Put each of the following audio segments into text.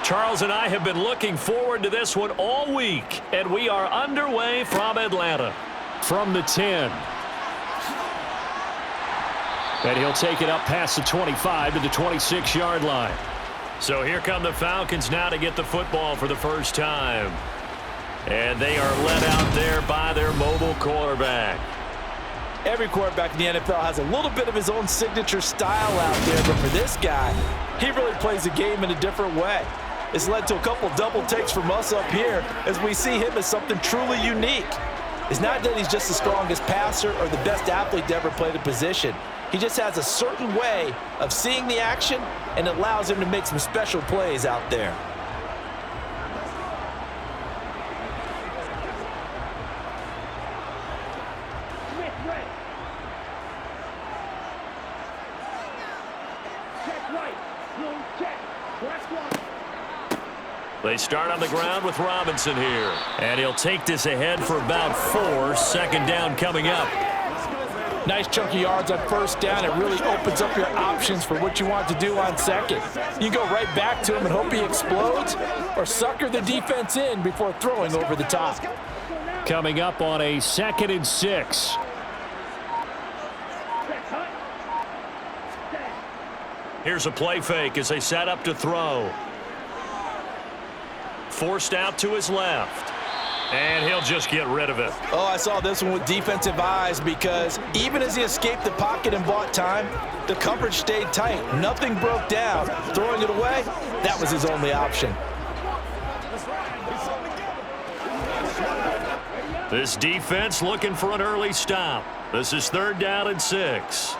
Charles and I have been looking forward to this one all week, and we are underway from Atlanta. From the 10. And he'll take it up past the 25 to the 26-yard line. So here come the Falcons now to get the football for the first time. And they are led out there by their mobile quarterback. Every quarterback in the NFL has a little bit of his own signature style out there, but for this guy, he really plays the game in a different way. It's led to a couple double takes from us up here as we see him as something truly unique. It's not that he's just the strongest passer or the best athlete to ever play the position. He just has a certain way of seeing the action, and it allows him to make some special plays out there. They start on the ground with Robinson here. And he'll take this ahead for about 4. Second down coming up. Nice chunky yards on first down. It really opens up your options for what you want to do on second. You go right back to him and hope he explodes, or sucker the defense in before throwing over the top. Coming up on a 2nd and 6. Here's a play fake as they set up to throw. Forced out to his left. And he'll just get rid of it. Oh, I saw this one with defensive eyes because even as he escaped the pocket and bought time, the coverage stayed tight. Nothing broke down. Throwing it away, that was his only option. This defense looking for an early stop. This is 3rd down and 6.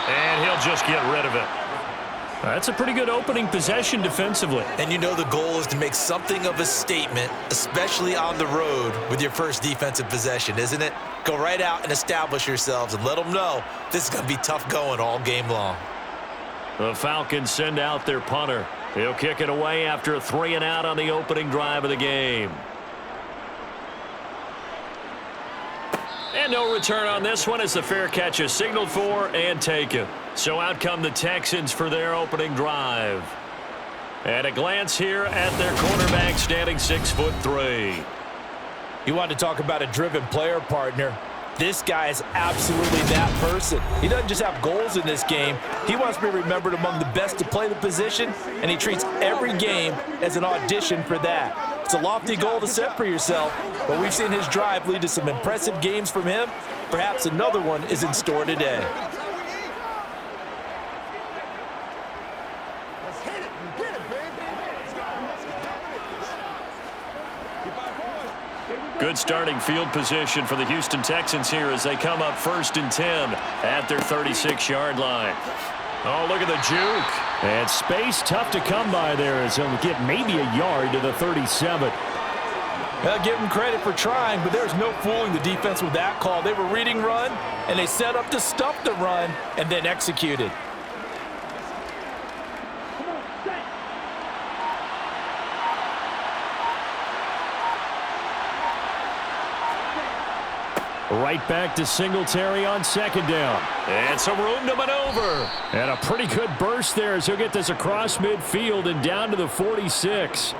And he'll just get rid of it. That's a pretty good opening possession defensively. And you know the goal is to make something of a statement, especially on the road with your first defensive possession, isn't it? Go right out and establish yourselves and let them know this is going to be tough going all game long. The Falcons send out their punter. He'll kick it away after a 3-and-out on the opening drive of the game. And no return on this one as the fair catch is signaled for and taken. So out come the Texans for their opening drive. And a glance here at their quarterback standing 6'3". You want to talk about a driven player, partner. This guy is absolutely that person. He doesn't just have goals in this game. He wants to be remembered among the best to play the position, and he treats every game as an audition for that. It's a lofty goal to set for yourself, but we've seen his drive lead to some impressive games from him. Perhaps another one is in store today. Good starting field position for the Houston Texans here as they come up 1st and 10 at their 36-yard line. Oh, look at the juke. And space tough to come by there as he'll get maybe a yard to the 37. I'll give him credit for trying, but there's no fooling the defense with that call. They were reading run, and they set up to stuff the run and then executed. Right back to Singletary on 2nd down. And some room to maneuver. And a pretty good burst there as he'll get this across midfield and down to the 46.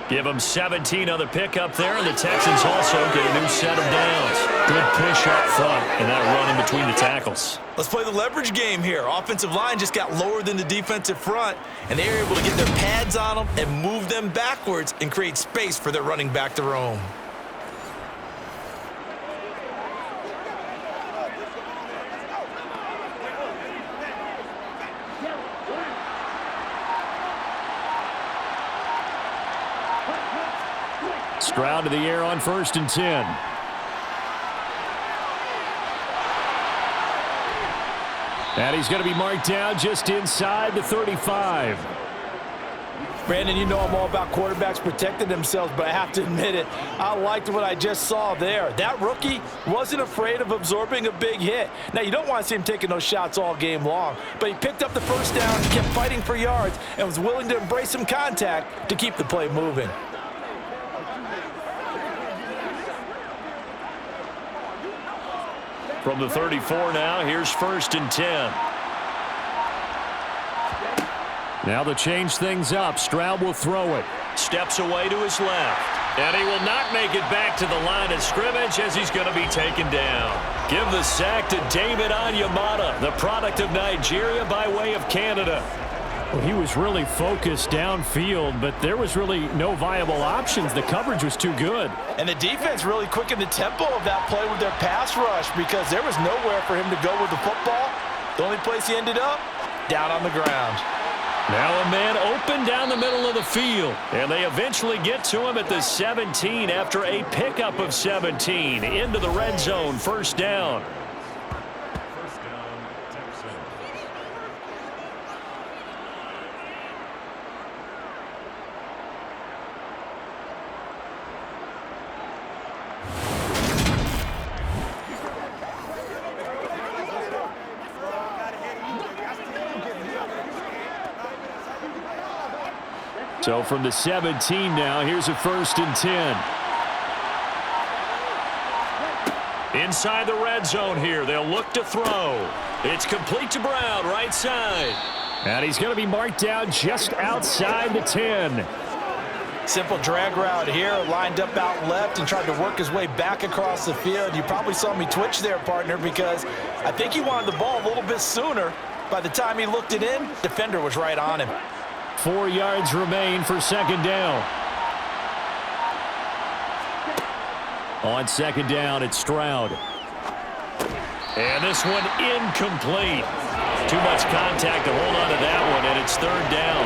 Give him 17 on the pickup there, and the Texans also get a new set of downs. Good push up front and that run in between the tackles. Let's play the leverage game here. Offensive line just got lower than the defensive front, and they were able to get their pads on them and move them backwards and create space for their running back to roam. Stroud to the air on 1st and 10. And he's going to be marked down just inside the 35. Brandon, you know I'm all about quarterbacks protecting themselves, but I have to admit it, I liked what I just saw there. That rookie wasn't afraid of absorbing a big hit. Now, you don't want to see him taking those shots all game long, but he picked up the first down, kept fighting for yards, and was willing to embrace some contact to keep the play moving. From the 34 now, here's 1st and 10. Now to change things up, Stroud will throw it. Steps away to his left. And he will not make it back to the line of scrimmage as he's going to be taken down. Give the sack to David Onyemata, the product of Nigeria by way of Canada. Well, he was really focused downfield, but there was really no viable options. The coverage was too good. And the defense really quickened the tempo of that play with their pass rush because there was nowhere for him to go with the football. The only place he ended up, down on the ground. Now a man open down the middle of the field. And they eventually get to him at the 17 after a pickup of 17. Into the red zone, 1st down. So from the 17 now, here's a 1st and 10. Inside the red zone here, they'll look to throw. It's complete to Brown, right side. And he's going to be marked down just outside the 10. Simple drag route here, lined up out left and tried to work his way back across the field. You probably saw me twitch there, partner, because I think he wanted the ball a little bit sooner. By the time he looked it in, defender was right on him. 4 yards remain for 2nd down. On 2nd down, it's Stroud. And this one incomplete. Too much contact to hold on to that one, and it's 3rd down.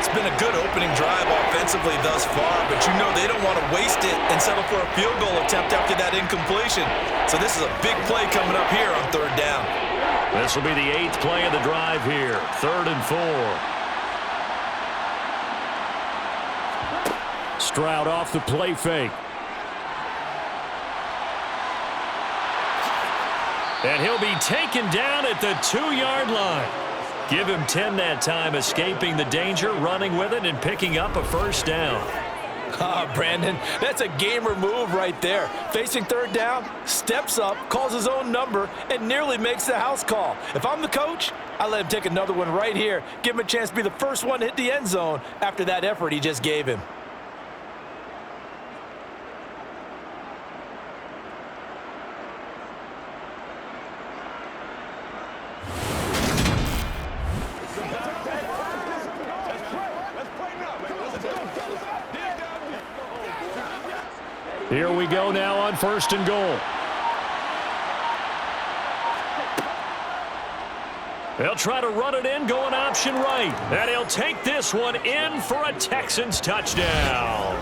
It's been a good opening drive offensively thus far, but you know they don't want to waste it and settle for a field goal attempt after that incompletion. So this is a big play coming up here on 3rd down. This will be the 8th play of the drive here. 3rd and 4. Stroud off the play fake. And he'll be taken down at the 2-yard line. Give him 10 that time, escaping the danger, running with it, and picking up a 1st down. Brandon, that's a gamer move right there. Facing 3rd down, steps up, calls his own number, and nearly makes the house call. If I'm the coach, I let him take another one right here. Give him a chance to be the first one to hit the end zone after that effort he just gave him. Here we go now on 1st and goal. They'll try to run it in, going option right. And he'll take this one in for a Texans touchdown.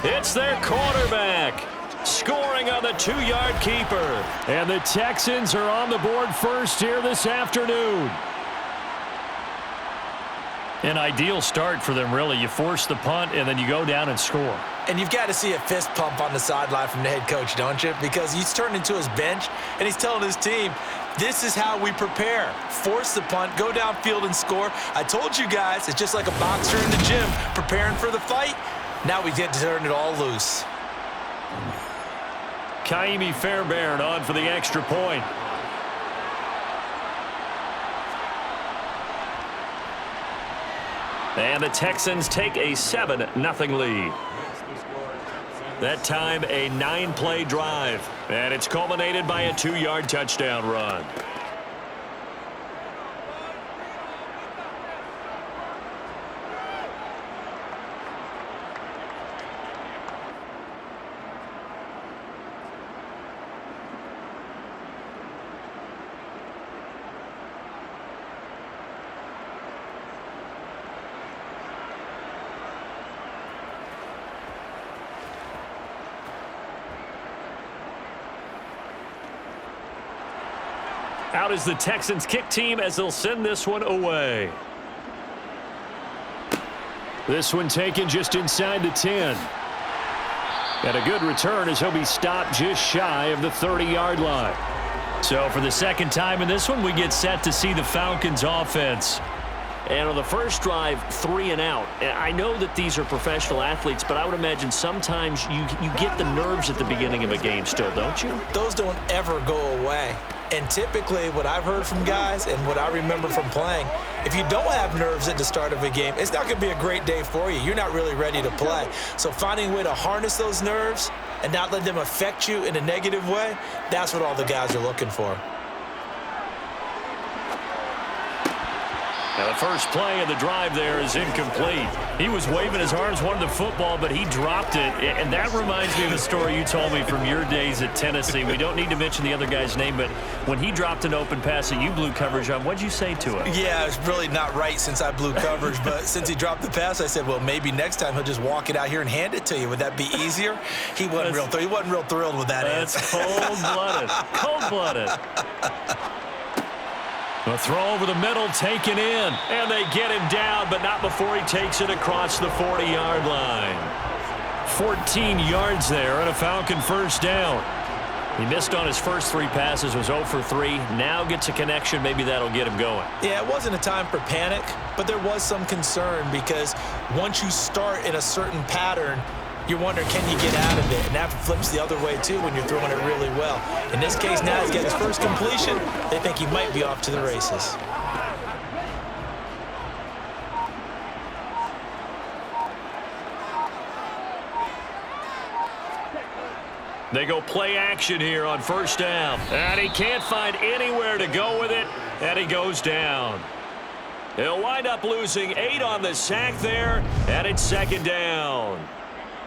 It's their quarterback scoring on the 2-yard keeper. And the Texans are on the board first here this afternoon. An ideal start for them, really. You force the punt, and then you go down and score. And you've got to see a fist pump on the sideline from the head coach, don't you? Because he's turned into his bench, and he's telling his team, this is how we prepare. Force the punt, go downfield and score. I told you guys, it's just like a boxer in the gym preparing for the fight. Now we get to turn it all loose. Kaimi Fairbairn on for the extra point. And the Texans take a 7-0 lead. That time, a 9-play drive. And it's culminated by a 2-yard touchdown run. Out is the Texans kick team as they'll send this one away. This one taken just inside the 10. And a good return as he'll be stopped just shy of the 30-yard line. So for the second time in this one, we get set to see the Falcons offense. And on the first drive, 3 and out. I know that these are professional athletes, but I would imagine sometimes you get the nerves at the beginning of a game still, don't you? Those don't ever go away. And typically what I've heard from guys and what I remember from playing, if you don't have nerves at the start of a game, it's not going to be a great day for you. You're not really ready to play. So finding a way to harness those nerves and not let them affect you in a negative way, that's what all the guys are looking for. Now the first play of the drive there is incomplete. He was waving his arms, wanted the football, but he dropped it. And that reminds me of a story you told me from your days at Tennessee. We don't need to mention the other guy's name, but when he dropped an open pass that you blew coverage on, what'd you say to him? Yeah, it's really not right since I blew coverage, but since he dropped the pass, I said, well, maybe next time he'll just walk it out here and hand it to you. Would that be easier? He wasn't real thrilled with that answer. That's cold-blooded. Cold-blooded. The throw over the middle, taken in, and they get him down, but not before he takes it across the 40-yard line. 14 yards there and a Falcon first down. He missed on his first 3 passes, was 0 for 3. Now gets a connection. Maybe that'll get him going. Yeah, it wasn't a time for panic, but there was some concern because once you start in a certain pattern, you're wondering, can you get out of it? And that flips the other way, too, when you're throwing it really well. In this case, now he's got his first completion. They think he might be off to the races. They go play action here on first down. And he can't find anywhere to go with it, and he goes down. He'll wind up losing 8 on the sack there, and it's second down.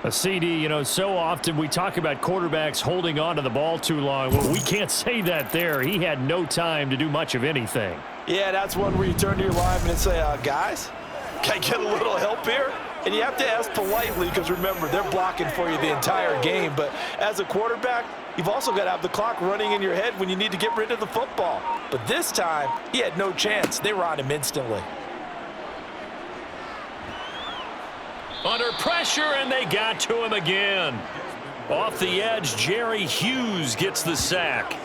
A CD, you know, so often we talk about quarterbacks holding on to the ball too long. Well, we can't say that there. He had no time to do much of anything. Yeah, that's one where you turn to your lineman and say, guys, can I get a little help here? And you have to ask politely because, remember, they're blocking for you the entire game. But as a quarterback, you've also got to have the clock running in your head when you need to get rid of the football. But this time, he had no chance. They were on him instantly. Under pressure, and they got to him again. Off the edge, Jerry Hughes gets the sack.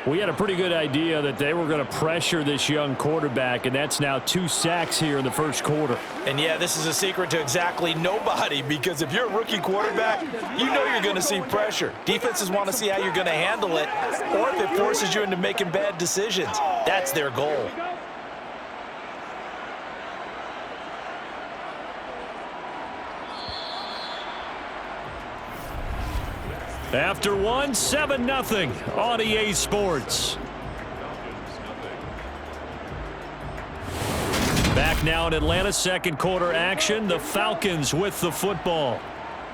We had a pretty good idea that they were going to pressure this young quarterback, and that's now 2 sacks here in the first quarter. And, yeah, this is a secret to exactly nobody because if you're a rookie quarterback, you know you're going to see pressure. Defenses want to see how you're going to handle it, or if it forces you into making bad decisions. That's their goal. After 1, 7-0 on EA Sports. Back now in Atlanta, second quarter action. The Falcons with the football.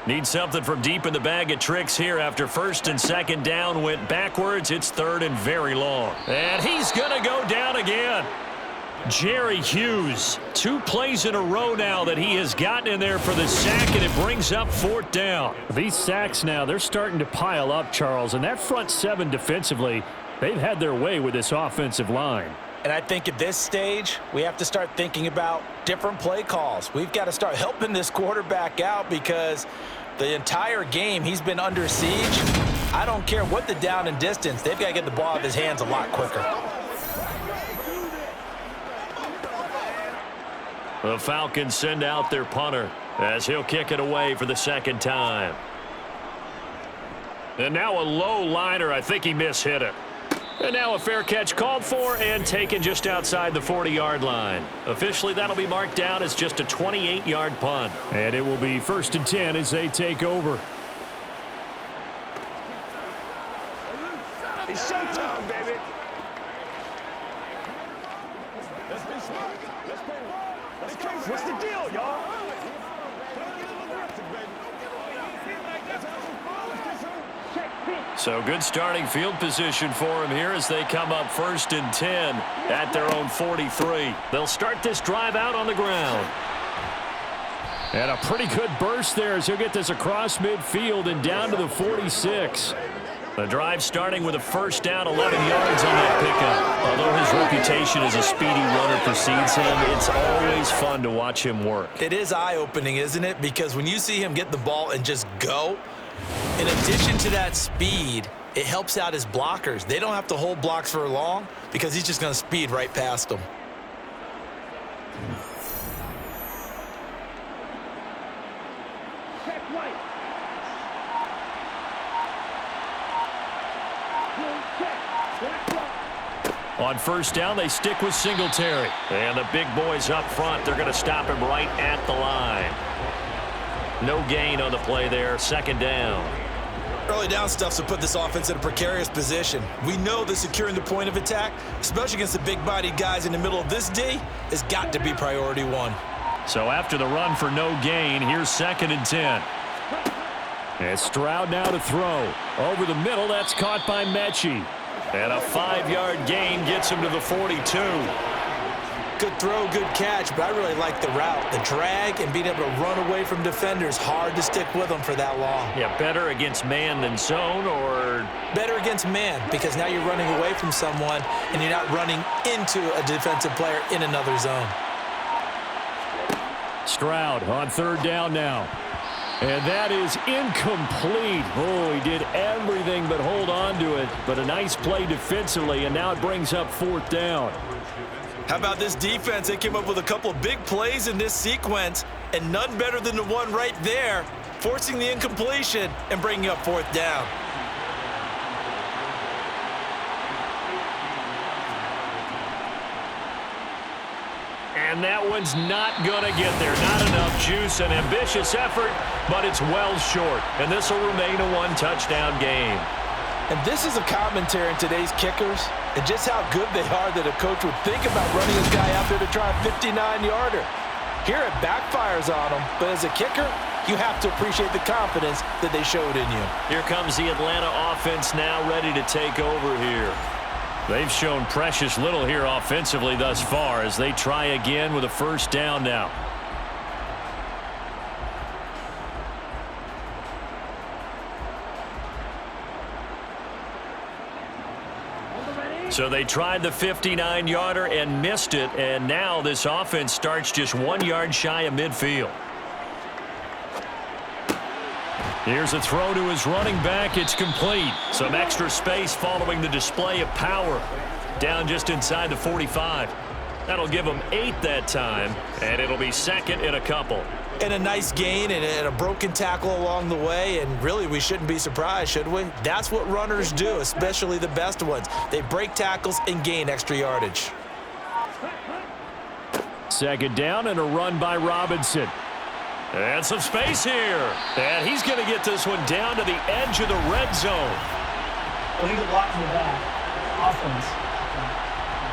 Need something from deep in the bag of tricks here after first and second down went backwards. It's third and very long. And he's going to go down again. Jerry Hughes, 2 plays in a row now that he has gotten in there for the sack, and it brings up 4th down. These sacks now, they're starting to pile up, Charles, and that front 7 defensively, they've had their way with this offensive line. And I think at this stage, we have to start thinking about different play calls. We've got to start helping this quarterback out because the entire game he's been under siege. I don't care what the down and distance, they've got to get the ball out of his hands a lot quicker. The Falcons send out their punter as he'll kick it away for the second time. And now a low liner. I think he mishit it. And now a fair catch called for and taken just outside the 40-yard line. Officially, that'll be marked down as just a 28-yard punt. And it will be 1st and 10 as they take over. It's showtime, baby. What's the deal, y'all? So good starting field position for him here as they come up 1st and 10 at their own 43. They'll start this drive out on the ground. And a pretty good burst there as he'll get this across midfield and down to the 46. The drive starting with a first down, 11 yards on that pickup. Although his reputation as a speedy runner precedes him, it's always fun to watch him work. It is eye-opening, isn't it? Because when you see him get the ball and just go, in addition to that speed, it helps out his blockers. They don't have to hold blocks for long because he's just going to speed right past them. Check right. Check. On first down, they stick with Singletary. And the big boys up front, they're going to stop him right at the line. No gain on the play there, second down. Early down stuff to put this offense in a precarious position. We know that securing the point of attack, especially against the big-bodied guys in the middle of this D, has got to be priority one. So after the run for no gain, here's 2nd and 10. And Stroud now to throw. Over the middle, that's caught by Mechie. And a 5-yard gain gets him to the 42. Good throw, good catch, but I really like the route. The drag and being able to run away from defenders, hard to stick with them for that long. Yeah, better against man than zone, or? Better against man, because now you're running away from someone and you're not running into a defensive player in another zone. Stroud on 3rd down now. And that is incomplete. Oh, he did everything but hold on to it. But a nice play defensively, and now it brings up 4th down. How about this defense? They came up with a couple of big plays in this sequence, and none better than the one right there, forcing the incompletion and bringing up 4th down. And that one's not going to get there. Not enough juice. An ambitious effort, but it's well short. And this will remain a 1-touchdown game. And this is a commentary in today's kickers and just how good they are that a coach would think about running his guy out there to try a 59-yarder. Here it backfires on him, but as a kicker, you have to appreciate the confidence that they showed in you. Here comes the Atlanta offense now ready to take over here. They've shown precious little here offensively thus far as they try again with a 1st down now. So they tried the 59-yarder and missed it, and now this offense starts just 1 yard shy of midfield. Here's a throw to his running back. It's complete. Some extra space following the display of power. Down just inside the 45. That'll give him 8 that time, and it'll be 2nd and a couple. And a nice gain and a broken tackle along the way, and really we shouldn't be surprised, should we? That's what runners do, especially the best ones. They break tackles and gain extra yardage. 2nd down and a run by Robinson. And some space here. And he's going to get this one down to the edge of the red zone. Well, he's blocking the back. Offense.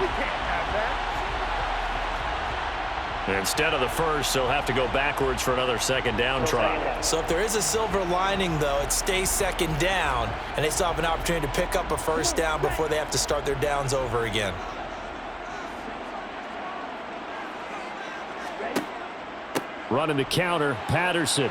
We can't have that. Instead of the first, they'll have to go backwards for another 2nd down try. So if there is a silver lining, though, it stays 2nd down, and they still have an opportunity to pick up a 1st down before they have to start their downs over again. Running the counter, Patterson.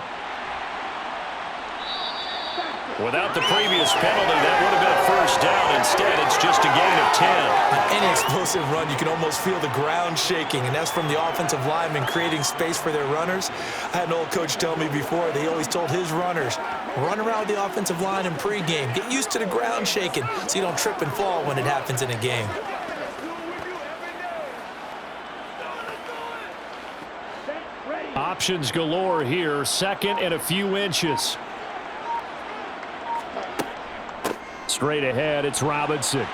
Without the previous penalty, that would have been a 1st down. Instead, it's just a gain of 10. On any explosive run, you can almost feel the ground shaking, and that's from the offensive linemen creating space for their runners. I had an old coach tell me before, they always told his runners, run around the offensive line in pregame. Get used to the ground shaking so you don't trip and fall when it happens in a game. Options galore here. 2nd and a few inches. Straight ahead, it's Robinson.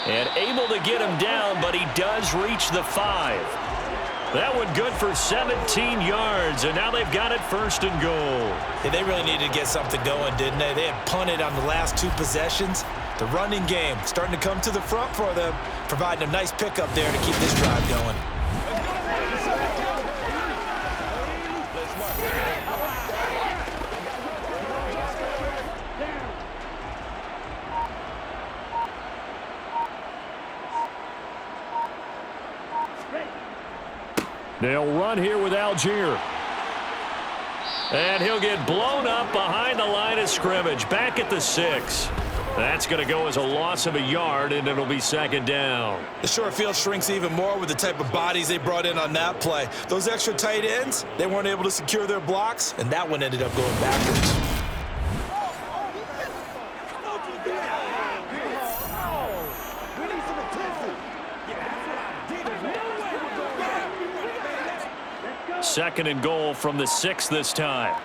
And able to get him down, but he does reach the 5. That one good for 17 yards, and now they've got it 1st and goal. Yeah, they really needed to get something going, didn't they? They had punted on the last 2 possessions. The running game starting to come to the front for them, providing a nice pickup there to keep this drive going. They'll run here with Algier. And he'll get blown up behind the line of scrimmage. Back at the 6. That's going to go as a loss of a yard, and it'll be 2nd down. The short field shrinks even more with the type of bodies they brought in on that play. Those extra tight ends, they weren't able to secure their blocks, and that one ended up going backwards. We need some attention. Yeah, that's what I did. No way. 2nd and goal from the 6 this time.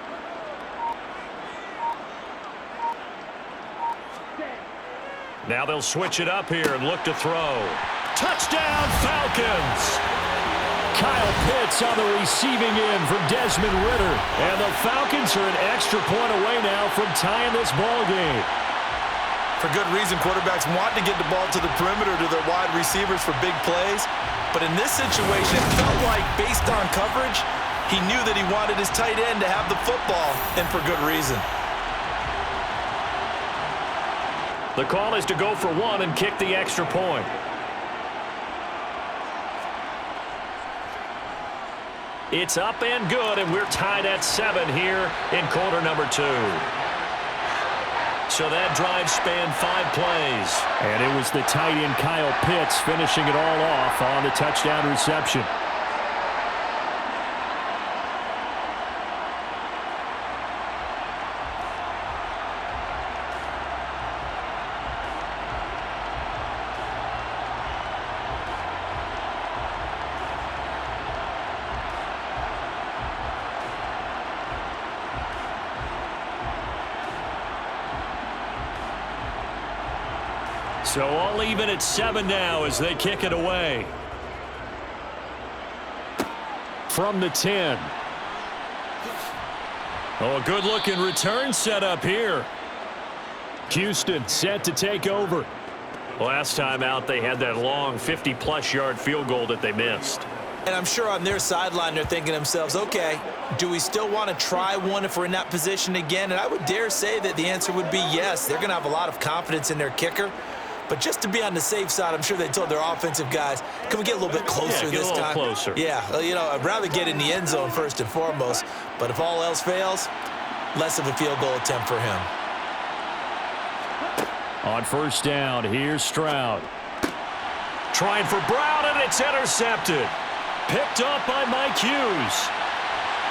Now they'll switch it up here and look to throw. Touchdown, Falcons! Kyle Pitts on the receiving end from Desmond Ridder. And the Falcons are an extra point away now from tying this ball game. For good reason, quarterbacks want to get the ball to the perimeter to their wide receivers for big plays. But in this situation, it felt like, based on coverage, he knew that he wanted his tight end to have the football, and for good reason. The call is to go for 1 and kick the extra point. It's up and good, and we're tied at 7 here in quarter number 2. So that drive spanned 5 plays. And it was the tight end Kyle Pitts finishing it all off on the touchdown reception. So all even at 7 now as they kick it away. From the 10. Oh, a good-looking return set up here. Houston set to take over. Last time out, they had that long 50-plus yard field goal that they missed. And I'm sure on their sideline they're thinking to themselves, okay, do we still want to try one if we're in that position again? And I would dare say that the answer would be yes. They're going to have a lot of confidence in their kicker. But just to be on the safe side, I'm sure they told their offensive guys, can we get a little bit closer this time? Yeah, get a little closer. Yeah, you know, I'd rather get in the end zone first and foremost. But if all else fails, less of a field goal attempt for him. On 1st down, here's Stroud. Trying for Brown, and it's intercepted. Picked up by Mike Hughes.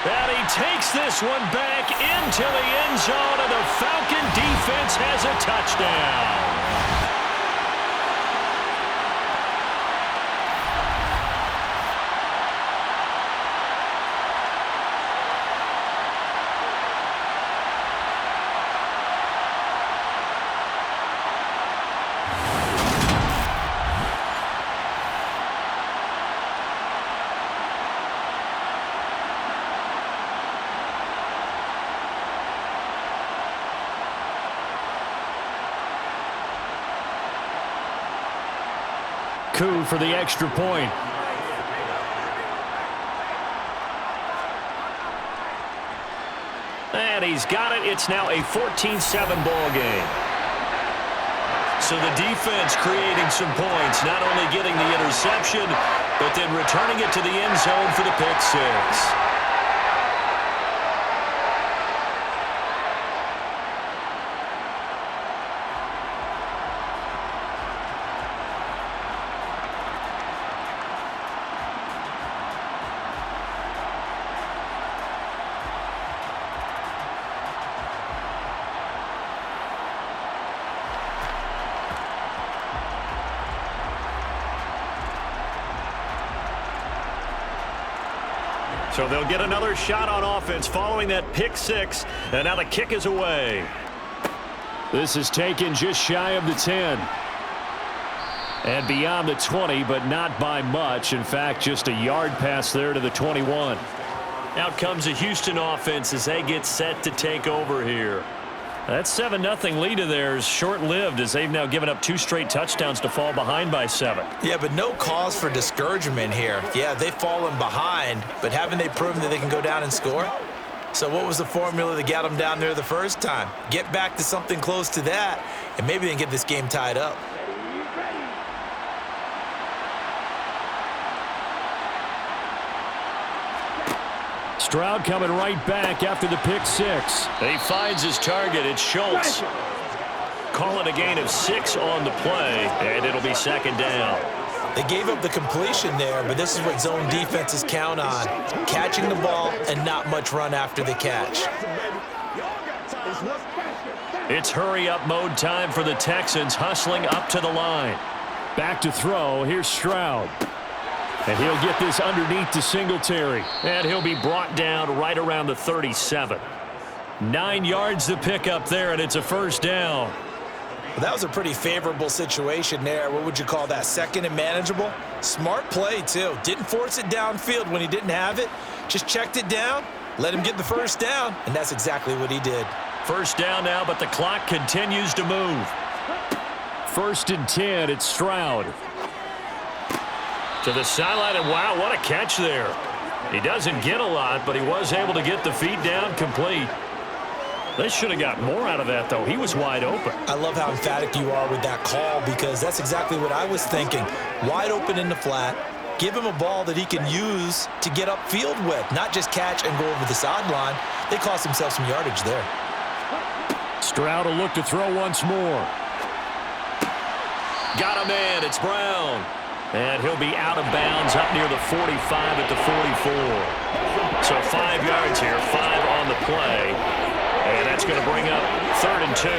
And he takes this one back into the end zone, and the Falcon defense has a touchdown. Coup for the extra point. And he's got it. It's now a 14-7 ball game. So the defense creating some points, not only getting the interception, but then returning it to the end zone for the pick 6. So they'll get another shot on offense following that pick 6, and now the kick is away. This is taken just shy of the 10. And beyond the 20, but not by much. In fact, just a yard pass there to the 21. Out comes the Houston offense as they get set to take over here. That 7-0 lead of theirs short-lived as they've now given up 2 straight touchdowns to fall behind by 7. Yeah, but no cause for discouragement here. Yeah, they've fallen behind, but haven't they proven that they can go down and score? So what was the formula that got them down there the first time? Get back to something close to that, and maybe they can get this game tied up. Stroud coming right back after the pick 6. He finds his target. It's Schultz. Call it a gain of 6 on the play, and it'll be 2nd down. They gave up the completion there, but this is what zone defenses count on. Catching the ball and not much run after the catch. It's hurry-up mode time for the Texans, hustling up to the line. Back to throw. Here's Stroud. And he'll get this underneath to Singletary. And he'll be brought down right around the 37. 9 yards to pick up there, and it's a first down. Well, that was a pretty favorable situation there. What would you call that? Second and manageable? Smart play, too. Didn't force it downfield when he didn't have it. Just checked it down, let him get the first down, and that's exactly what he did. First down now, but the clock continues to move. First and 10, it's Stroud. To the sideline, and wow, what a catch there. He doesn't get a lot, but he was able to get the feet down complete. They should have got more out of that, though. He was wide open. I love how emphatic you are with that call because that's exactly what I was thinking. Wide open in the flat. Give him a ball that he can use to get upfield with, not just catch and go over the sideline. They cost themselves some yardage there. Stroud will look to throw once more. Got a man. It's Brown. And he'll be out of bounds up near the 45 at the 44. So 5 yards here, 5 on the play. And that's going to bring up 3rd and 2.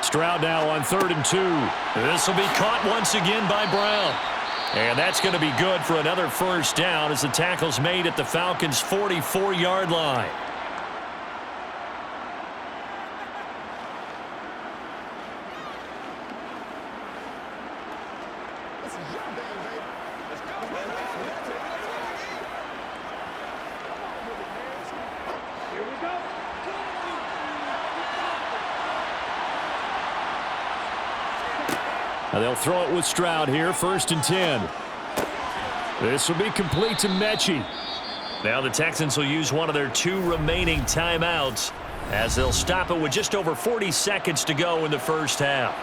Stroud now on 3rd and 2. This will be caught once again by Brown. And that's going to be good for another first down as the tackle's made at the Falcons' 44-yard line. Now they'll throw it with Stroud here, 1st and 10. This will be complete to Mechie. Now the Texans will use one of their 2 remaining timeouts as they'll stop it with just over 40 seconds to go in the first half.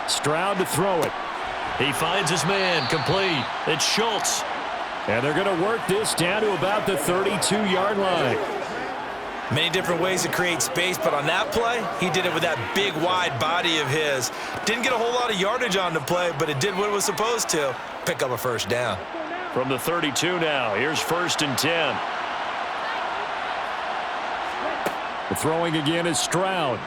Stroud to throw it. He finds his man, complete. It's Schultz. And they're going to work this down to about the 32-yard line. Many different ways to create space, but on that play, he did it with that big, wide body of his. Didn't get a whole lot of yardage on the play, but it did what it was supposed to. Pick up a first down. From the 32 now, here's 1st and 10. The throwing again is Stroud.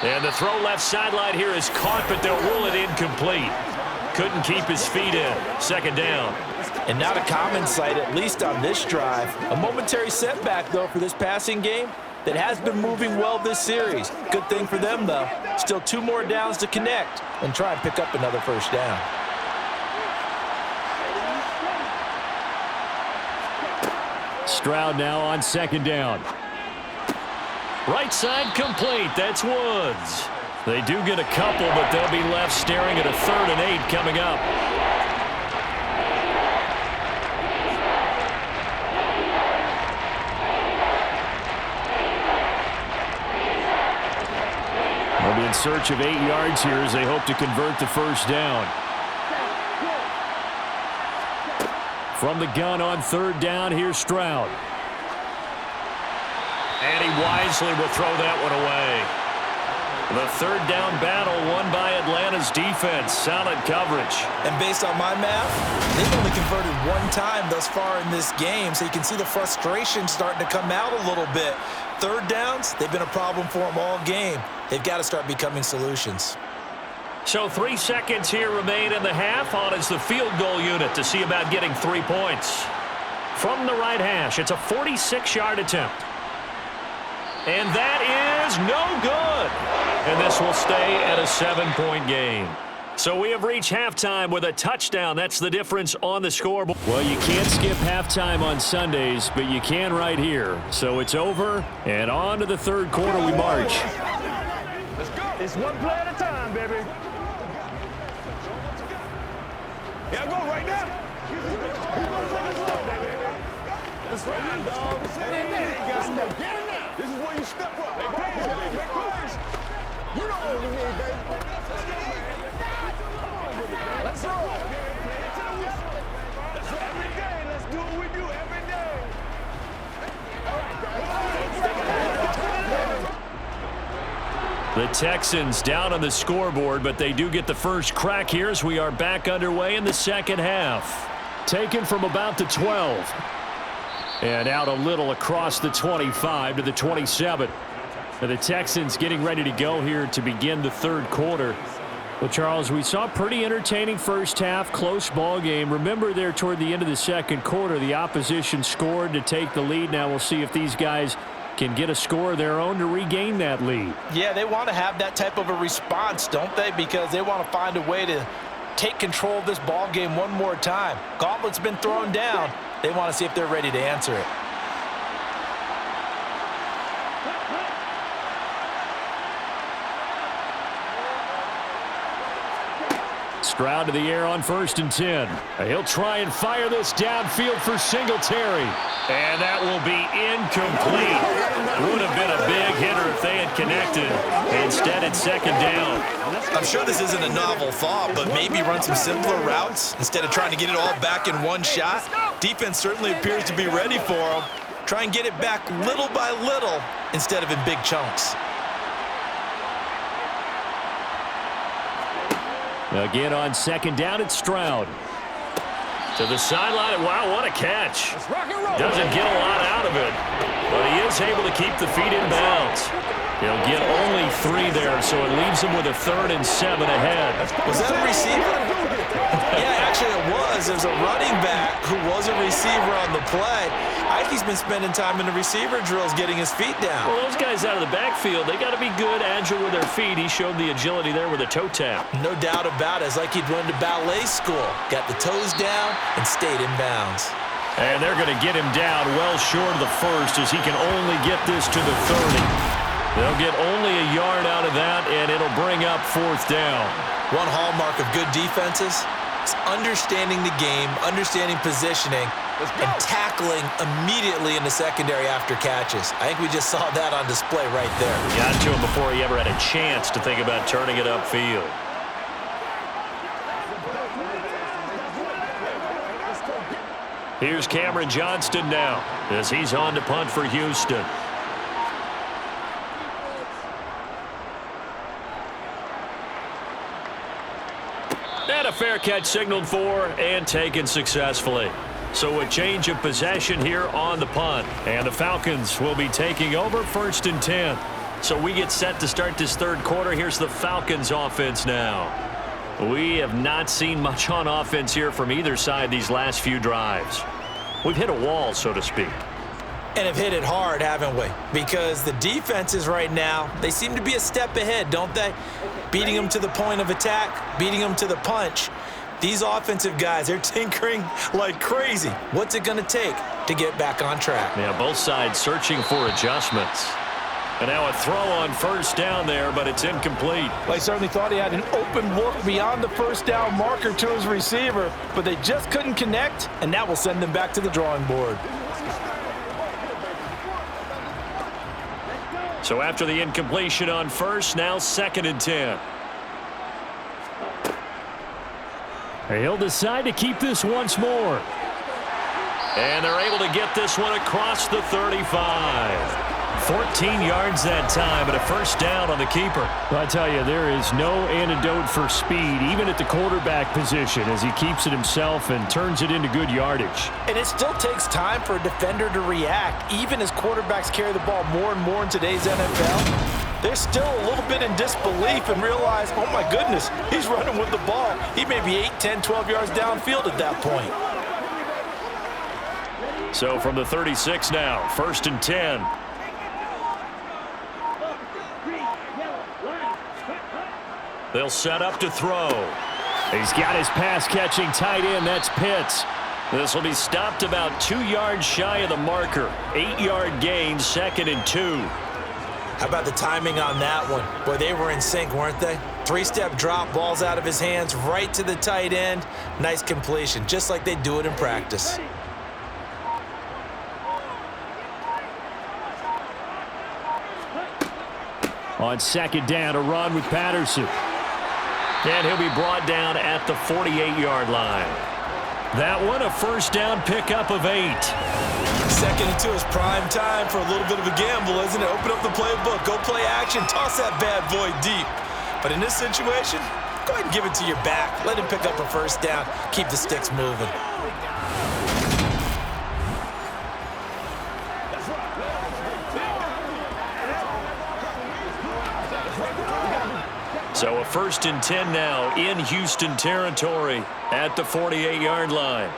And the throw left sideline here is caught, but they'll rule it incomplete. Couldn't keep his feet in. 2nd down. And not a common sight, at least on this drive. A momentary setback, though, for this passing game that has been moving well this series. Good thing for them, though. Still 2 more downs to connect and try and pick up another first down. Stroud now on 2nd down. Right side complete. That's Woods. They do get a couple, but they'll be left staring at a 3rd and 8 coming up. They'll be in search of 8 yards here as they hope to convert the first down. From the gun on 3rd down, here's Stroud. And he wisely will throw that one away. The 3rd down battle won by Atlanta's defense. Solid coverage. And based on my math, they've only converted 1 time thus far in this game, so you can see the frustration starting to come out a little bit. 3rd downs, they've been a problem for them all game. They've got to start becoming solutions. So 3 seconds here remain in the half. On is the field goal unit to see about getting 3 points. From the right hash, it's a 46-yard attempt. And that is no good. And this will stay at a 7-point game. So we have reached halftime with a touchdown. That's the difference on the scoreboard. Well, you can't skip halftime on Sundays, but you can right here. So it's over, and on to the 3rd quarter we march. Let's go. It's 1 play at a time, baby. Yeah, go right now. Let's ride, dog. Get in there. This is where you step up. Make plays, baby. Make plays. You know what we need, baby. Let's roll. Every day, let's do what we do every day. The Texans down on the scoreboard, but they do get the first crack here as we are back underway in the second half. Taken from about the 12. And out a little across the 25 to the 27. And the Texans getting ready to go here to begin the third quarter. Well, Charles, we saw a pretty entertaining first half, close ball game. Remember there toward the end of the second quarter, the opposition scored to take the lead. Now we'll see if these guys can get a score of their own to regain that lead. Yeah, they want to have that type of a response, don't they? Because they want to find a way to take control of this ball game one more time. Gauntlet's been thrown down. They want to see if they're ready to answer it. Stroud to the air on 1st and 10. He'll try and fire this downfield for Singletary. And that will be incomplete. Would have been a big hitter if they had connected. Instead, it's second down. I'm sure this isn't a novel thought, but maybe run some simpler routes instead of trying to get it all back in one shot. Defense certainly appears to be ready for them. Try and get it back little by little instead of in big chunks. Again on second down, it's Stroud. To the sideline. Wow, what a catch. Doesn't get a lot out of it, but he is able to keep the feet in bounds. He'll get only 3 there, so it leaves him with a 3rd and 7 ahead. Was that a receiver? Yeah, actually it was. There's a running back who was a receiver on the play. Ikey's been spending time in the receiver drills getting his feet down. Well, those guys out of the backfield, they got to be good, agile with their feet. He showed the agility there with a toe tap. No doubt about it. It's like he'd run to ballet school. Got the toes down and stayed in bounds. And they're going to get him down well short of the first as he can only get this to the 30. They'll get only a yard out of that, and it'll bring up 4th down. One hallmark of good defenses is understanding the game, understanding positioning, and tackling immediately in the secondary after catches. I think we just saw that on display right there. Got to him before he ever had a chance to think about turning it upfield. Here's Cameron Johnston now as he's on to punt for Houston. And a fair catch signaled for and taken successfully. So a change of possession here on the punt. And the Falcons will be taking over 1st and 10. So we get set to start this third quarter. Here's the Falcons offense now. We have not seen much on offense here from either side these last few drives. We've hit a wall, so to speak. And have hit it hard, haven't we? Because the defenses right now, they seem to be a step ahead, don't they? Beating them to the point of attack, beating them to the punch. These offensive guys, they're tinkering like crazy. What's it going to take to get back on track? Yeah, both sides searching for adjustments. And now a throw on 1st down there, but it's incomplete. They certainly thought he had an open look beyond the 1st down marker to his receiver, but they just couldn't connect, and that will send them back to the drawing board. So after the incompletion on 1st, now 2nd and 10. He'll decide to keep this once more. And they're able to get this one across the 35. 14 yards that time, and a 1st down on the keeper. Well, I tell you, there is no antidote for speed, even at the quarterback position, as he keeps it himself and turns it into good yardage. And it still takes time for a defender to react, even as quarterbacks carry the ball more and more in today's NFL. They're still a little bit in disbelief and realize, oh my goodness, he's running with the ball. He may be 8, 10, 12 yards downfield at that point. So from the 36 now, 1st and 10. They'll set up to throw. He's got his pass-catching tight end. That's Pitts. This will be stopped about 2 yards shy of the marker. 8-yard gain, 2nd and 2. How about the timing on that one? Boy, they were in sync, weren't they? 3-step drop, ball's out of his hands, right to the tight end. Nice completion, just like they do it in practice. on second down to run with Patterson. And he'll be brought down at the 48-yard line. That one, a first down pickup of 8. 2nd and 2 is prime time for a little bit of a gamble, isn't it? Open up the playbook, go play action, toss that bad boy deep. But in this situation, go ahead and give it to your back. Let him pick up a first down. Keep the sticks moving. So a 1st and 10 now in Houston territory at the 48-yard line.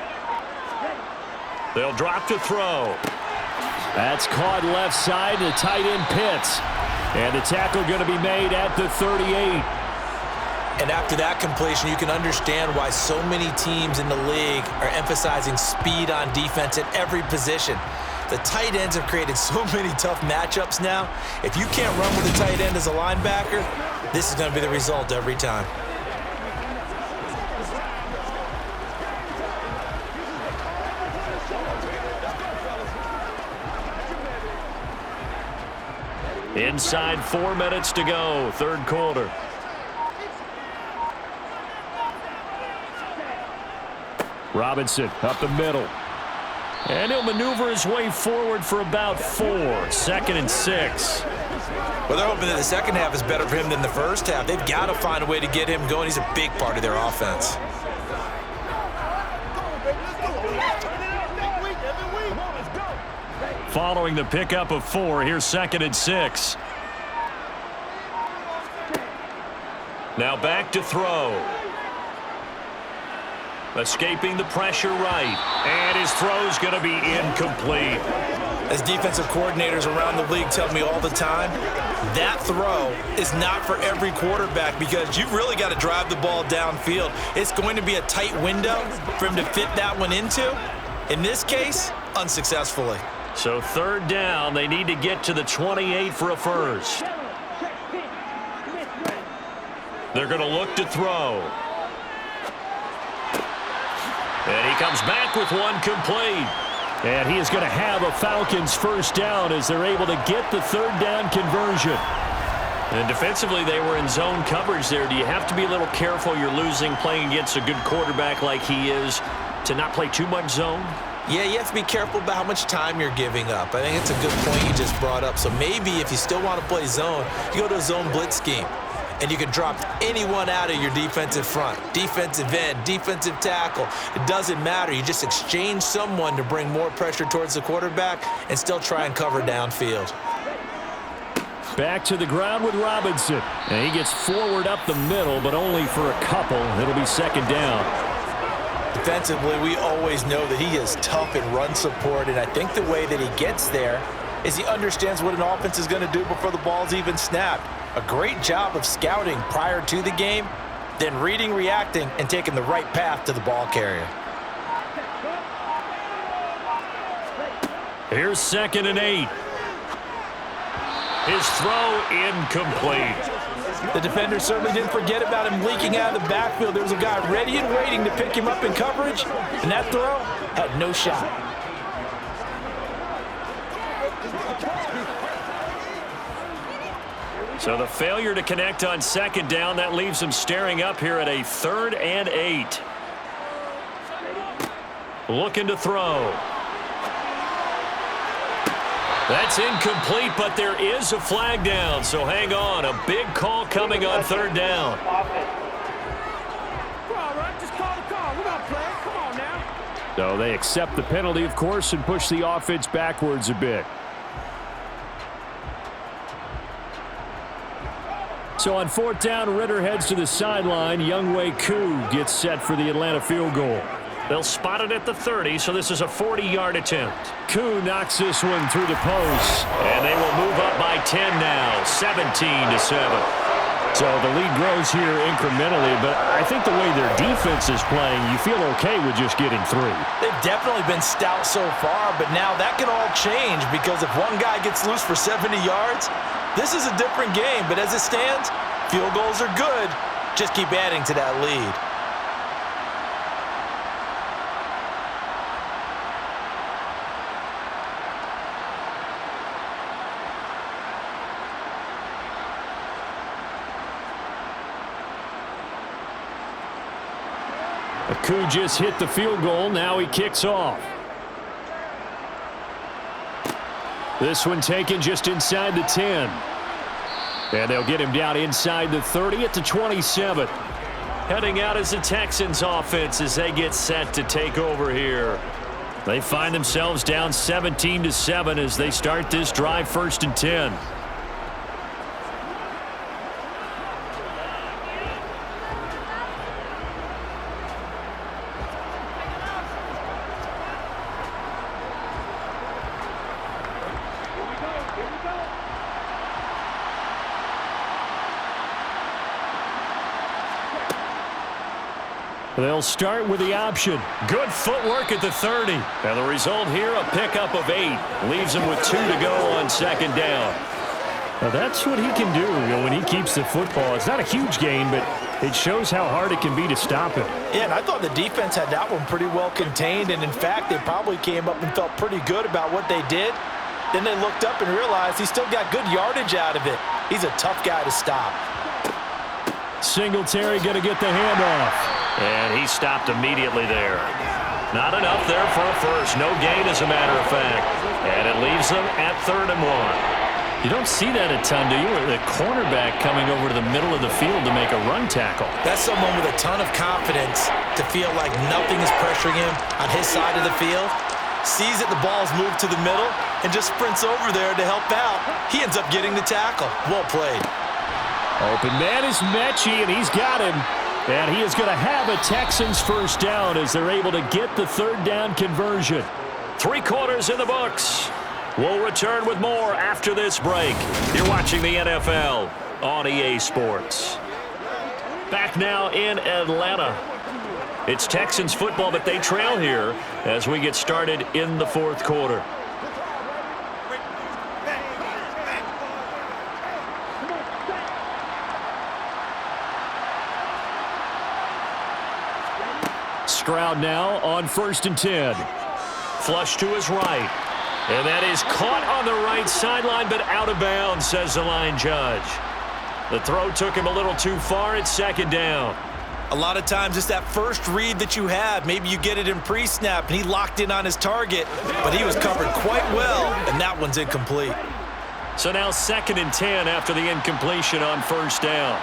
They'll drop to throw. That's caught left side. The tight end Pitts. And the tackle going to be made at the 38. And after that completion, you can understand why so many teams in the league are emphasizing speed on defense at every position. The tight ends have created so many tough matchups now. If you can't run with a tight end as a linebacker, this is going to be the result every time. Inside 4 minutes to go, 3rd quarter. Robinson up the middle. And he'll maneuver his way forward for about 4. 2nd and 6. Well, they're hoping that the second half is better for him than the first half. They've got to find a way to get him going. He's a big part of their offense. Following the pickup of 4, here's 2nd and 6. Now back to throw. Escaping the pressure right. And his throw's going to be incomplete. As defensive coordinators around the league tell me all the time, that throw is not for every quarterback because you've really got to drive the ball downfield. It's going to be a tight window for him to fit that one into. In this case, unsuccessfully. So 3rd down, they need to get to the 28 for a first. They're going to look to throw. And he comes back with one complete. And he is going to have a Falcons first down as they're able to get the 3rd down conversion. And defensively, they were in zone coverage there. Do you have to be a little careful? You're losing playing against a good quarterback like he is to not play too much zone? Yeah, you have to be careful about how much time you're giving up. I think it's a good point you just brought up. So maybe if you still want to play zone, you go to a zone blitz scheme. And you can drop anyone out of your defensive front. Defensive end, defensive tackle. It doesn't matter. You just exchange someone to bring more pressure towards the quarterback and still try and cover downfield. Back to the ground with Robinson. And he gets forward up the middle, but only for a couple. It'll be 2nd down. Defensively, we always know that he is tough in run support, and I think the way that he gets there is he understands what an offense is going to do before the ball's even snapped. A great job of scouting prior to the game, then reading, reacting, and taking the right path to the ball carrier. Here's 2nd and 8. His throw incomplete. The defender certainly didn't forget about him leaking out of the backfield. There was a guy ready and waiting to pick him up in coverage, and that throw had no shot. So the failure to connect on 2nd down, that leaves him staring up here at a 3rd and 8. Looking to throw. That's incomplete, but there is a flag down, so hang on. A big call coming on 3rd down. So they accept the penalty, of course, and push the offense backwards a bit. So on 4th down, Ritter heads to the sideline. Younghoe Koo gets set for the Atlanta field goal. They'll spot it at the 30, so this is a 40-yard attempt. Koo knocks this one through the post. And they will move up by 10 now, 17-7. So the lead grows here incrementally, but I think the way their defense is playing, you feel okay with just getting 3. They've definitely been stout so far, but now that can all change because if one guy gets loose for 70 yards, this is a different game. But as it stands, field goals are good. Just keep adding to that lead. Aku just hit the field goal. Now he kicks off. This one taken just inside the 10. And they'll get him down inside the 30 at the 27. Heading out as the Texans offense as they get set to take over here. They find themselves down 17-7 as they start this drive, 1st and 10. They'll start with the option. Good footwork at the 30. And the result here, a pickup of 8. Leaves them with 2 to go on 2nd down. Now that's what he can do, when he keeps the football. It's not a huge gain, but it shows how hard it can be to stop him. Yeah, and I thought the defense had that one pretty well contained. And, in fact, they probably came up and felt pretty good about what they did. Then they looked up and realized he still got good yardage out of it. He's a tough guy to stop. Singletary going to get the handoff. And he stopped immediately there. Not enough there for a first. No gain, as a matter of fact. And it leaves them at 3rd and 1. You don't see that a ton, do you? The cornerback coming over to the middle of the field to make a run tackle. That's someone with a ton of confidence to feel like nothing is pressuring him on his side of the field. Sees that the ball's moved to the middle and just sprints over there to help out. He ends up getting the tackle. Well played. Open man is Mechie, and he's got him. And he is going to have a Texans 1st down as they're able to get the 3rd down conversion. 3 quarters in the books. We'll return with more after this break. You're watching the NFL on EA Sports. Back now in Atlanta. It's Texans football, but they trail here as we get started in the 4th quarter. Stroud now on 1st and 10. Flush to his right. And that is caught on the right sideline, but out of bounds, says the line judge. The throw took him a little too far at 2nd down. A lot of times it's that first read that you have. Maybe you get it in pre-snap, and he locked in on his target, but he was covered quite well, and that one's incomplete. So now 2nd and 10 after the incompletion on 1st down.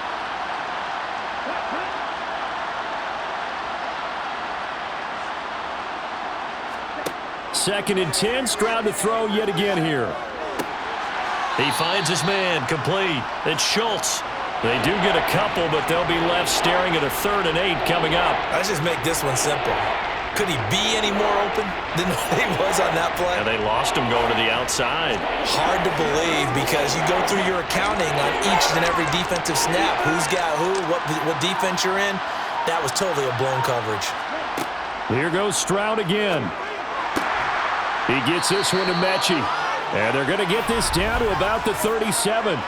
Second and 10, Stroud to throw yet again here. He finds his man, complete. It's Schultz. They do get a couple, but they'll be left staring at a 3rd and 8 coming up. Let's just make this one simple. Could he be any more open than he was on that play? And they lost him going to the outside. Hard to believe because you go through your accounting on each and every defensive snap. Who's got who, what defense you're in. That was totally a blown coverage. Here goes Stroud again. He gets this one to Mechie. And they're going to get this down to about the 37.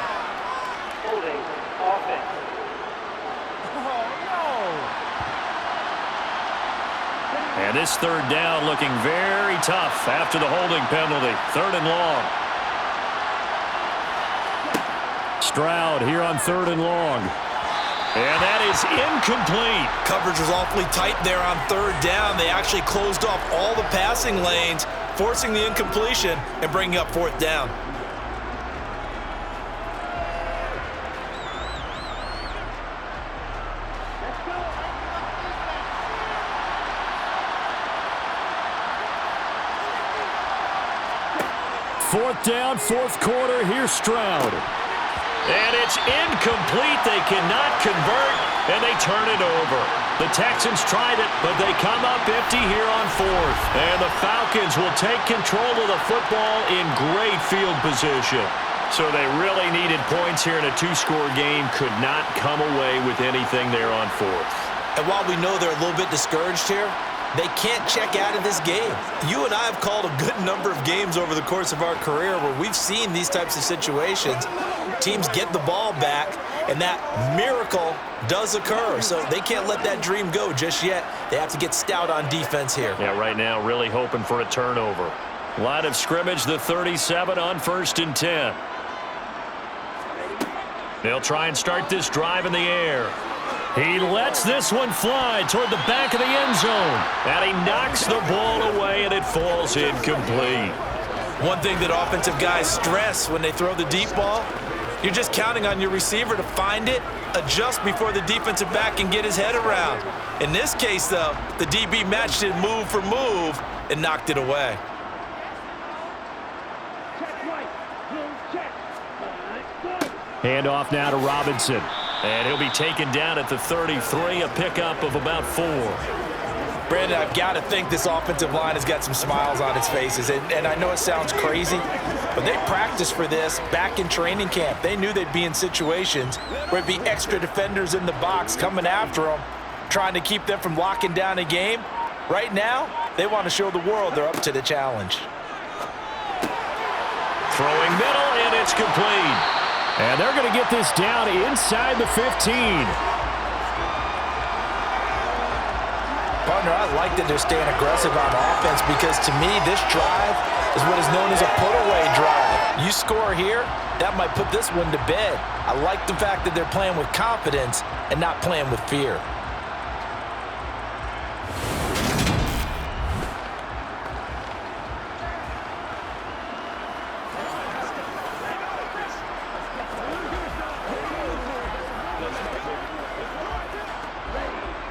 Holding offense. And this 3rd down looking very tough after the holding penalty. 3rd and long. Stroud here on 3rd and long. And that is incomplete. Coverage was awfully tight there on 3rd down. They actually closed off all the passing lanes, forcing the incompletion and bringing up 4th down. Fourth down, 4th quarter. Here's Stroud. And it's incomplete. They cannot convert, and they turn it over. The Texans tried it, but they come up empty here on 4th. And the Falcons will take control of the football in great field position. So they really needed points here in a 2-score game. Could not come away with anything there on 4th. And while we know they're a little bit discouraged here, they can't check out of this game. You and I have called a good number of games over the course of our career where we've seen these types of situations. Teams get the ball back, and that miracle does occur. So they can't let that dream go just yet. They have to get stout on defense here. Yeah, right now really hoping for a turnover. Line of scrimmage, the 37 on 1st and 10. They'll try and start this drive in the air. He lets this one fly toward the back of the end zone. And he knocks the ball away, and it falls incomplete. One thing that offensive guys stress when they throw the deep ball, you're just counting on your receiver to find it, adjust before the defensive back can get his head around. In this case, though, the DB matched it move for move and knocked it away. Handoff now to Robinson. And he'll be taken down at the 33, a pickup of about 4. Brandon, I've got to think this offensive line has got some smiles on its faces. And I know it sounds crazy, but they practiced for this back in training camp. They knew they'd be in situations where it'd be extra defenders in the box coming after them, trying to keep them from locking down a game. Right now, they want to show the world they're up to the challenge. Throwing middle, and it's complete. And they're going to get this down inside the 15. Partner, I like that they're staying aggressive on offense because, to me, this drive is what is known as a put-away drive. You score here, that might put this one to bed. I like the fact that they're playing with confidence and not playing with fear.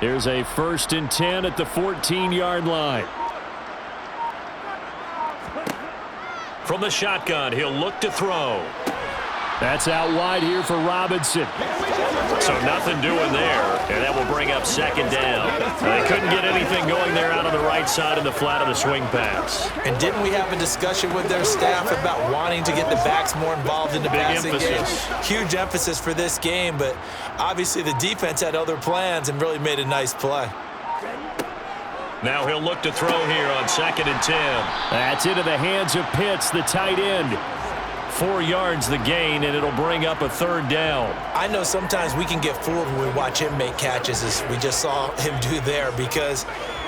Here's a 1st and 10 at the 14-yard line. From the shotgun, he'll look to throw. That's out wide here for Robinson. So nothing doing there, and that will bring up 2nd down. They couldn't get anything going there out on the right side of the flat of the swing pass. And didn't we have a discussion with their staff about wanting to get the backs more involved in the passing game? Huge emphasis for this game, but obviously the defense had other plans and really made a nice play. Now he'll look to throw here on 2nd and 10. That's into the hands of Pitts, the tight end. 4 yards the gain, and it'll bring up a 3rd down. I know sometimes we can get fooled when we watch him make catches, as we just saw him do there, because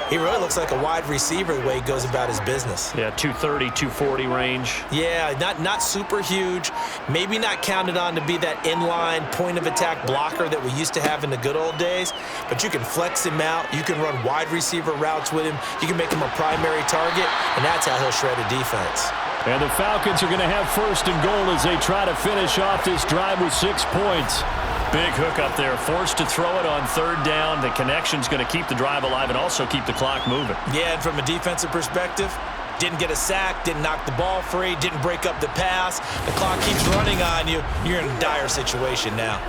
he really looks like a wide receiver the way he goes about his business. Yeah, 230, 240 range. Yeah, not super huge. Maybe not counted on to be that inline point-of-attack blocker that we used to have in the good old days, but you can flex him out. You can run wide receiver routes with him. You can make him a primary target, and that's how he'll shred a defense. And the Falcons are going to have 1st and goal as they try to finish off this drive with 6 points. Big hook up there, forced to throw it on 3rd down. The connection's going to keep the drive alive and also keep the clock moving. Yeah, and from a defensive perspective, didn't get a sack, didn't knock the ball free, didn't break up the pass. The clock keeps running on you. You're in a dire situation now.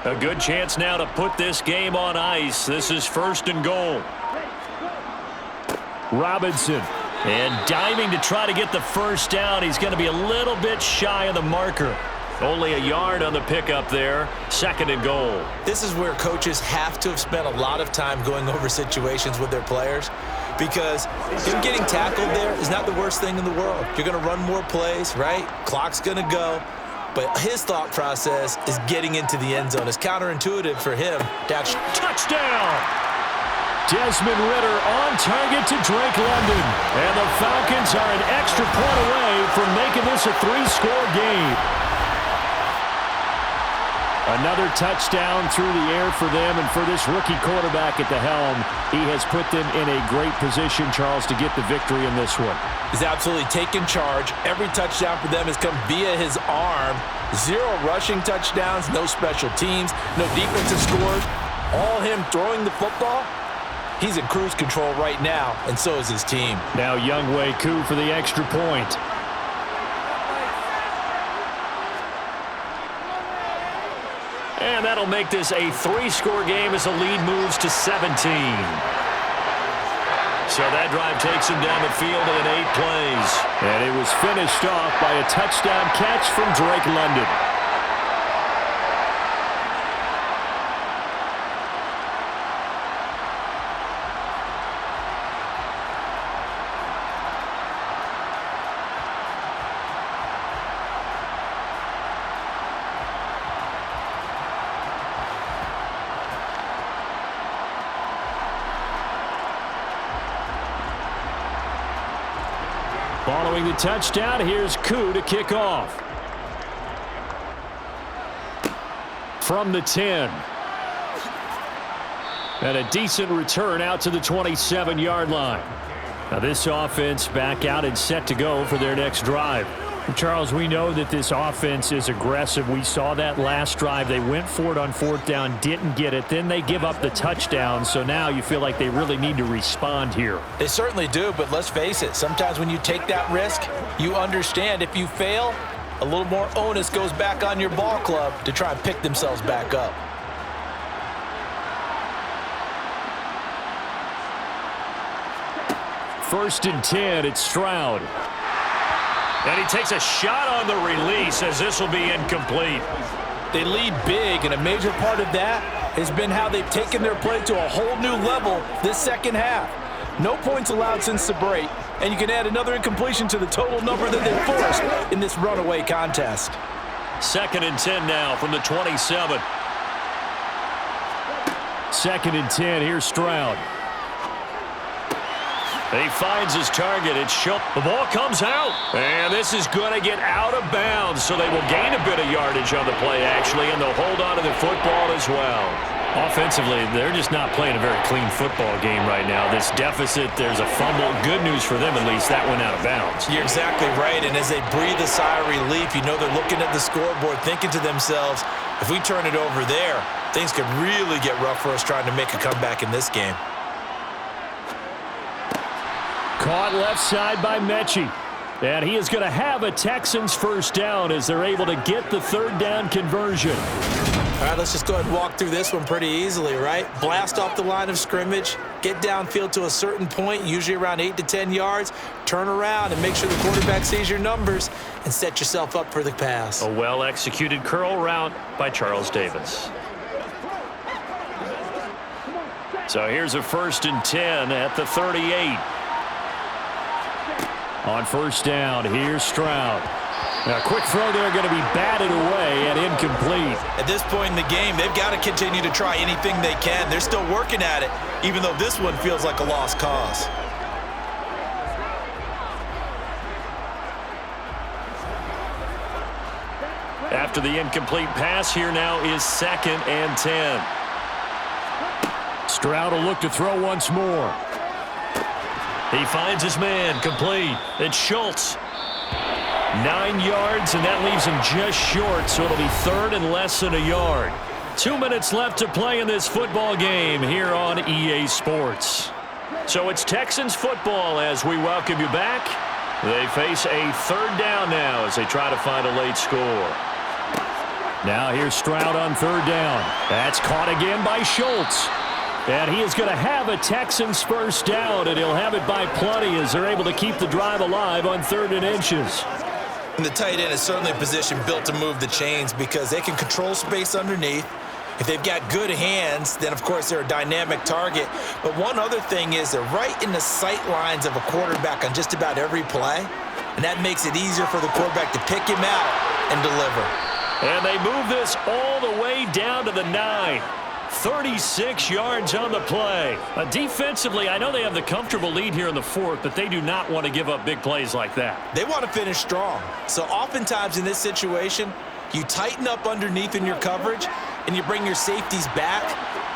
A good chance now to put this game on ice. This is 1st and goal. Robinson. And diving to try to get the 1st down. He's going to be a little bit shy of the marker. Only a yard on the pickup there. 2nd and goal. This is where coaches have to have spent a lot of time going over situations with their players, because him getting tackled there is not the worst thing in the world. You're going to run more plays, right? Clock's going to go. But his thought process is getting into the end zone. It's counterintuitive for him to actually... Touchdown! Desmond Ridder on target to Drake London. And the Falcons are an extra point away from making this a 3-score game. Another touchdown through the air for them, and for this rookie quarterback at the helm, he has put them in a great position, Charles, to get the victory in this one. He's absolutely taken charge. Every touchdown for them has come via his arm. 0 rushing touchdowns, no special teams, no defensive scores. All him throwing the football. He's in cruise control right now, and so is his team. Now Younghoe Koo for the extra point. And that'll make this a 3-score game as the lead moves to 17. So that drive takes him down the field in 8 plays. And it was finished off by a touchdown catch from Drake London. Following the touchdown, here's Koo to kick off. from the 10. And a decent return out to the 27-yard line. Now this offense back out and set to go for their next drive. Charles, we know that this offense is aggressive. We saw that last drive. They went for it on 4th down, didn't get it. Then they give up the touchdown. So now you feel like they really need to respond here. They certainly do, but let's face it. Sometimes when you take that risk, you understand if you fail, a little more onus goes back on your ball club to try and pick themselves back up. First and 10, it's Stroud. And he takes a shot on the release as this will be incomplete. They lead big, and a major part of that has been how they've taken their play to a whole new level this second half. No points allowed since the break, and you can add another incompletion to the total number that they forced in this runaway contest. 2nd and 10 now from the 27. 2nd and 10, here's Stroud. He finds his target. It's Schultz. The ball comes out. And this is going to get out of bounds, so they will gain a bit of yardage on the play, actually, and they'll hold on to the football as well. Offensively, they're just not playing a very clean football game right now. This deficit, there's a fumble. Good news for them, at least. That went out of bounds. You're exactly right, and as they breathe a sigh of relief, you know they're looking at the scoreboard, thinking to themselves, if we turn it over there, things could really get rough for us trying to make a comeback in this game. Caught left side by Mechie. And he is going to have a Texans first down as they're able to get the 3rd down conversion. All right, let's just go ahead and walk through this one pretty easily, right? Blast off the line of scrimmage, get downfield to a certain point, usually around 8 to 10 yards, turn around and make sure the quarterback sees your numbers and set yourself up for the pass. A well-executed curl route by Charles Davis. So here's a 1st and 10 at the 38. On 1st down, here's Stroud. Now, a quick throw there going to be batted away and incomplete. At this point in the game, they've got to continue to try anything they can. They're still working at it, even though this one feels like a lost cause. After the incomplete pass, here now is 2nd and 10. Stroud will look to throw once more. He finds his man, complete. It's Schultz. 9 yards, and that leaves him just short, so it'll be 3rd and less than a yard. 2 minutes left to play in this football game here on EA Sports. So it's Texans football as we welcome you back. They face a 3rd down now as they try to find a late score. Now here's Stroud on 3rd down. That's caught again by Schultz. And he is going to have a Texans first down, and he'll have it by plenty as they're able to keep the drive alive on 3rd and inches. And the tight end is certainly a position built to move the chains because they can control space underneath. If they've got good hands, then, of course, they're a dynamic target. But one other thing is they're right in the sight lines of a quarterback on just about every play, and that makes it easier for the quarterback to pick him out and deliver. And they move this all the way down to the 9. 36 yards on the play. Defensively, I know they have the comfortable lead here in the 4th, but they do not want to give up big plays like that. They want to finish strong. So oftentimes in this situation, you tighten up underneath in your coverage and you bring your safeties back.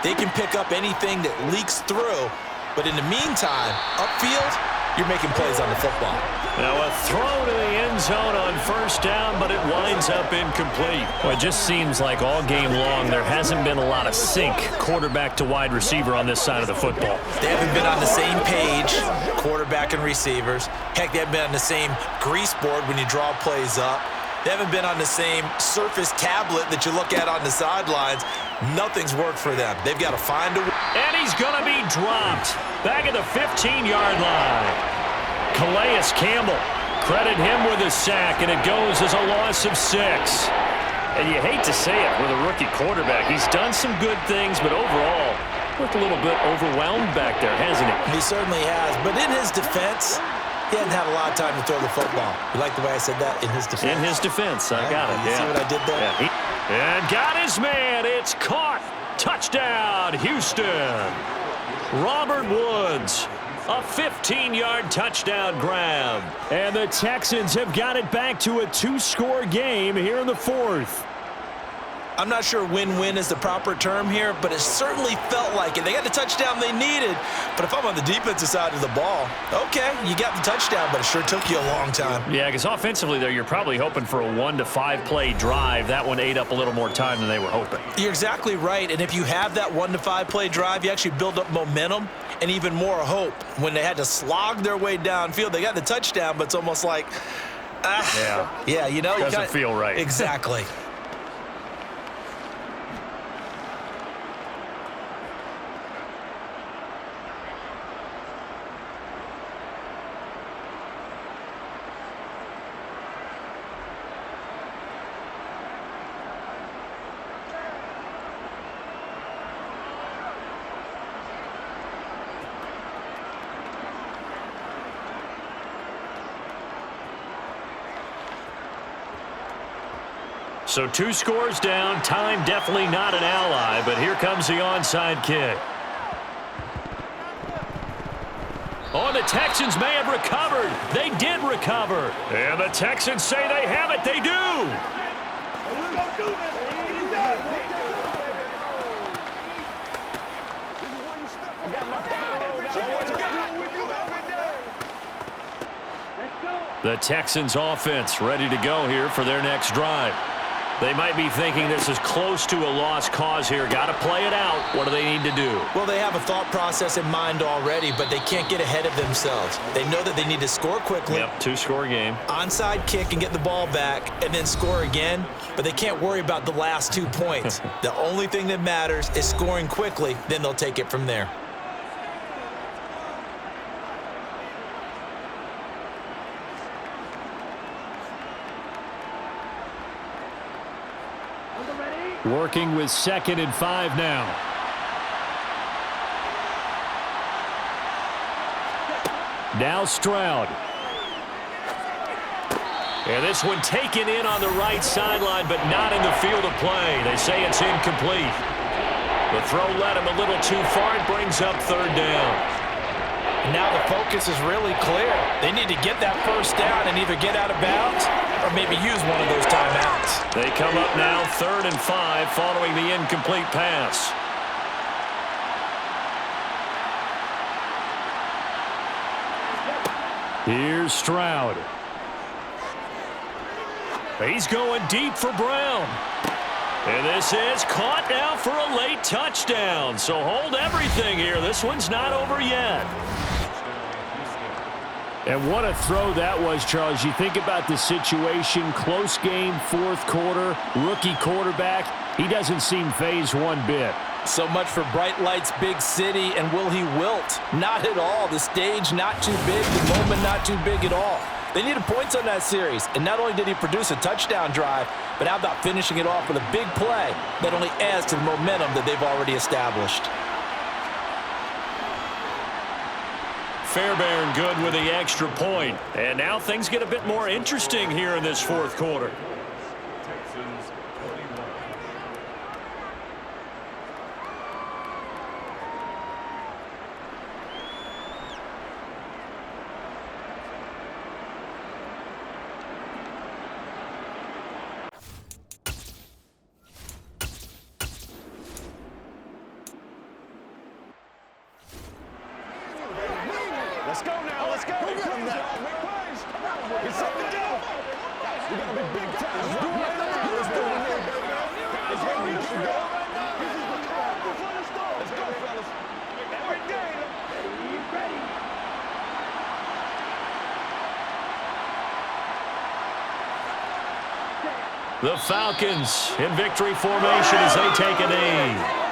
They can pick up anything that leaks through. But in the meantime, upfield, you're making plays on the football. Now a throw to the end zone on 1st down, but it winds up incomplete. Well, it just seems like all game long there hasn't been a lot of sync quarterback to wide receiver on this side of the football. They haven't been on the same page, quarterback and receivers. Heck, they haven't been on the same grease board when you draw plays up. They haven't been on the same Surface tablet that you look at on the sidelines. Nothing's worked for them. They've got to find a way. And he's going to be dropped back at the 15-yard line. Calais Campbell, credit him with a sack, and it goes as a loss of 6. And you hate to say it with a rookie quarterback. He's done some good things, but overall, looked a little bit overwhelmed back there, hasn't he? He certainly has. But in his defense, he hasn't had a lot of time to throw the football. You like the way I said that? In his defense? In his defense. I got it. You see what I did there? Yeah, and got his man. It's caught. Touchdown, Houston. Robert Woods. A 15-yard touchdown grab. And the Texans have got it back to a 2-score game here in the 4th. I'm not sure win-win is the proper term here, but it certainly felt like it. They got the touchdown they needed, but if I'm on the defensive side of the ball, okay, you got the touchdown, but it sure took you a long time. Yeah, because offensively, though, you're probably hoping for a 1 to 5 play drive. That one ate up a little more time than they were hoping. You're exactly right, and if you have that 1 to 5 play drive, you actually build up momentum and even more hope. When they had to slog their way downfield, they got the touchdown, but it's almost like, yeah, you know. Doesn't feel right. Exactly. So 2 scores down. Time definitely not an ally, but here comes the onside kick. Oh, the Texans may have recovered. They did recover. And the Texans say they have it. They do. The Texans offense ready to go here for their next drive. They might be thinking this is close to a lost cause here. Got to play it out. What do they need to do? Well, they have a thought process in mind already, but they can't get ahead of themselves. They know that they need to score quickly. Yep, 2-score game. Onside kick and get the ball back and then score again, but they can't worry about the last 2 points. The only thing that matters is scoring quickly, then they'll take it from there. Working with 2nd and 5 now. Now Stroud. And this one taken in on the right sideline, but not in the field of play. They say it's incomplete. The throw led him a little too far. It brings up 3rd down. And now the focus is really clear. They need to get that first down and either get out of bounds or maybe use one of those timeouts. They come up now 3rd and 5 following the incomplete pass. Here's Stroud. He's going deep for Brown. And this is caught now for a late touchdown. So hold everything here. This one's not over yet. And what a throw that was, Charles. You think about the situation, close game, 4th quarter, rookie quarterback. He doesn't seem fazed one bit. So much for bright lights, big city, and will he wilt? Not at all. The stage not too big, the moment not too big at all. They needed points on that series, and not only did he produce a touchdown drive, but how about finishing it off with a big play that only adds to the momentum that they've already established. Fairbairn good with the extra point. And now things get a bit more interesting here in this 4th quarter. Let's go now, let's go. Big plays. It's up and down. We gotta be big time. Let's do it. Let's do it. It's where we should go. This is the call before the storm. Let's go, fellas. Every day. You ready? The Falcons in victory formation as they take a knee.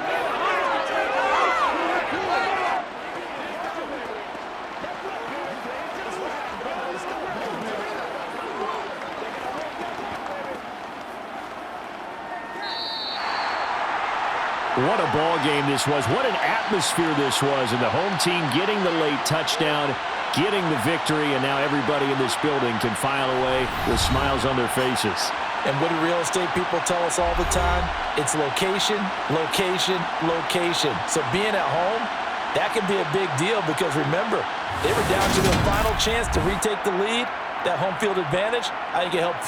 What a ball game this was. What an atmosphere this was. And the home team getting the late touchdown, getting the victory, and now everybody in this building can file away with smiles on their faces. And what do real estate people tell us all the time? It's location, location, location. So being at home, that can be a big deal because remember, they were down to their final chance to retake the lead. That home field advantage, I think it helped